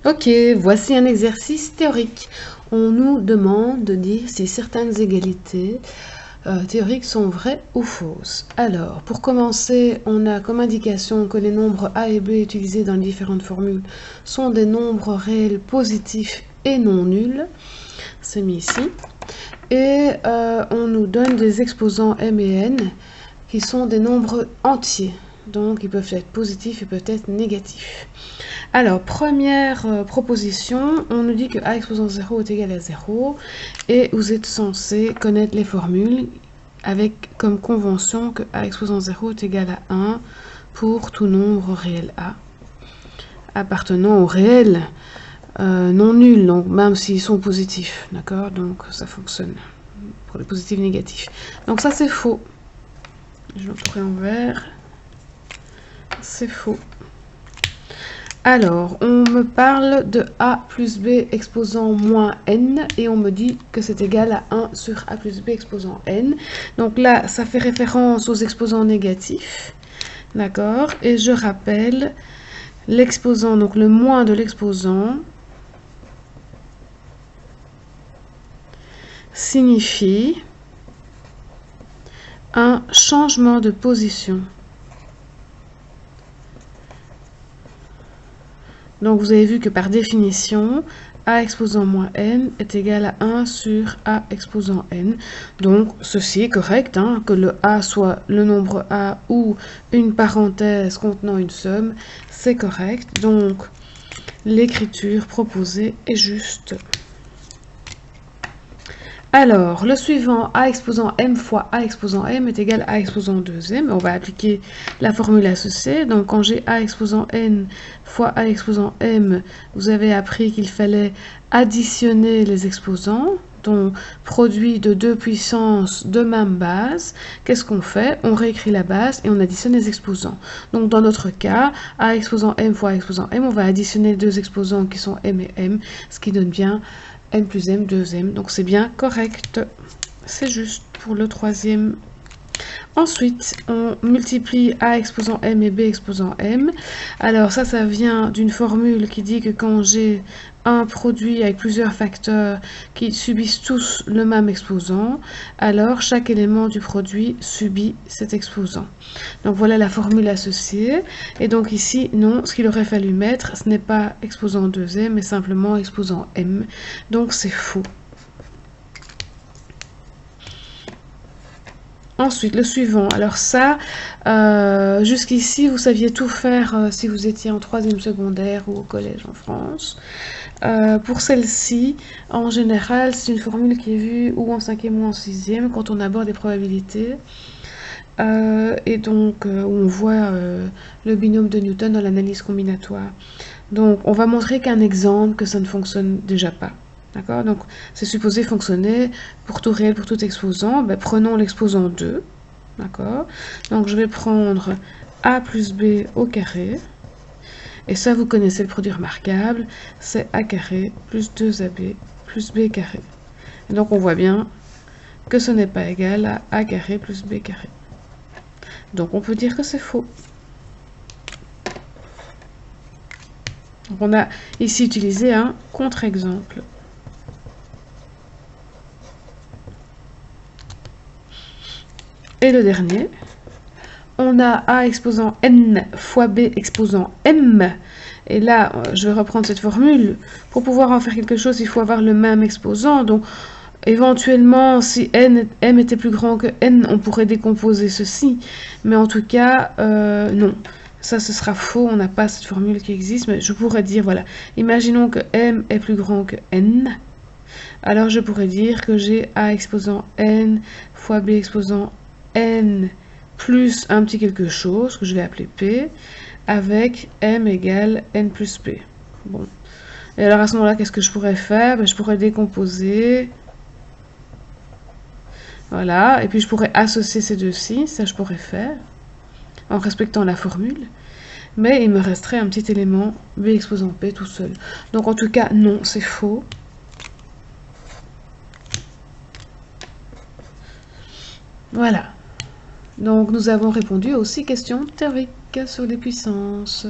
Ok, voici un exercice théorique. On nous demande de dire si certaines égalités théoriques sont vraies ou fausses. Alors, pour commencer, on a comme indication que les nombres a et b utilisés dans les différentes formules sont des nombres réels positifs et non nuls. C'est mis ici. Et on nous donne des exposants m et n qui sont des nombres entiers. Donc, ils peuvent être positifs et peuvent être négatifs. Alors, première proposition, on nous dit que a exposant 0 est égal à 0 et vous êtes censé connaître les formules avec comme convention que a exposant 0 est égal à 1 pour tout nombre réel a appartenant au réel non nul, donc même s'ils sont positifs, d'accord? Donc ça fonctionne pour les positifs et négatifs. Donc ça c'est faux. Je vais entourer en vert. C'est faux. Alors, on me parle de a plus b exposant moins n et on me dit que c'est égal à 1 sur a plus b exposant n. Donc là, ça fait référence aux exposants négatifs. D'accord? Et je rappelle l'exposant, donc le moins de l'exposant, signifie un changement de position. Donc vous avez vu que par définition, a exposant moins n est égal à 1 sur a exposant n. Donc ceci est correct, hein, que le a soit le nombre a ou une parenthèse contenant une somme, c'est correct. Donc l'écriture proposée est juste. Alors, le suivant, a exposant m fois a exposant m est égal à a exposant 2m. On va appliquer la formule associée. Donc, quand j'ai a exposant n fois a exposant m, vous avez appris qu'il fallait additionner les exposants, donc produit de deux puissances de même base. Qu'est-ce qu'on fait? On réécrit la base et on additionne les exposants. Donc, dans notre cas, a exposant m fois a exposant m, on va additionner les deux exposants qui sont m et m, ce qui donne bien m plus m, 2m, donc c'est bien correct. C'est juste pour le troisième. Ensuite, on multiplie a exposant m et b exposant m. Alors ça vient d'une formule qui dit que quand j'ai un produit avec plusieurs facteurs qui subissent tous le même exposant, alors chaque élément du produit subit cet exposant. Donc voilà la formule associée. Et donc ici, non, ce qu'il aurait fallu mettre, ce n'est pas exposant 2m, mais simplement exposant m. Donc c'est faux. Ensuite, le suivant. Alors ça, jusqu'ici, vous saviez tout faire si vous étiez en 3e secondaire ou au collège en France. Pour celle-ci, en général, c'est une formule qui est vue ou en 5e ou en 6e quand on aborde les probabilités. Et donc, on voit le binôme de Newton dans l'analyse combinatoire. Donc, on va montrer qu'un exemple que ça ne fonctionne déjà pas. D'accord? Donc, c'est supposé fonctionner pour tout réel, pour tout exposant. Ben, prenons l'exposant 2. D'accord? Donc, je vais prendre a plus b au carré. Et ça, vous connaissez le produit remarquable. C'est a carré plus 2ab plus b carré. Et donc, on voit bien que ce n'est pas égal à a carré plus b carré. Donc, on peut dire que c'est faux. Donc, on a ici utilisé un contre-exemple. Et le dernier, on a a exposant n fois b exposant m. Et là, je vais reprendre cette formule. Pour pouvoir en faire quelque chose, il faut avoir le même exposant. Donc, éventuellement, si m était plus grand que n, on pourrait décomposer ceci. Mais en tout cas, non. Ça, ce sera faux. On n'a pas cette formule qui existe. Mais je pourrais dire, voilà, imaginons que m est plus grand que n. Alors, je pourrais dire que j'ai a exposant n fois b exposant n plus un petit quelque chose, que je vais appeler p, avec m égale n plus p. Bon. Et alors, à ce moment-là, qu'est-ce que je pourrais faire? Ben, je pourrais décomposer. Voilà. Et puis, je pourrais associer ces deux-ci. Ça, je pourrais faire, en respectant la formule. Mais il me resterait un petit élément b exposant p tout seul. Donc, en tout cas, non, c'est faux. Voilà. Donc, nous avons répondu aux 6 questions théoriques sur les puissances.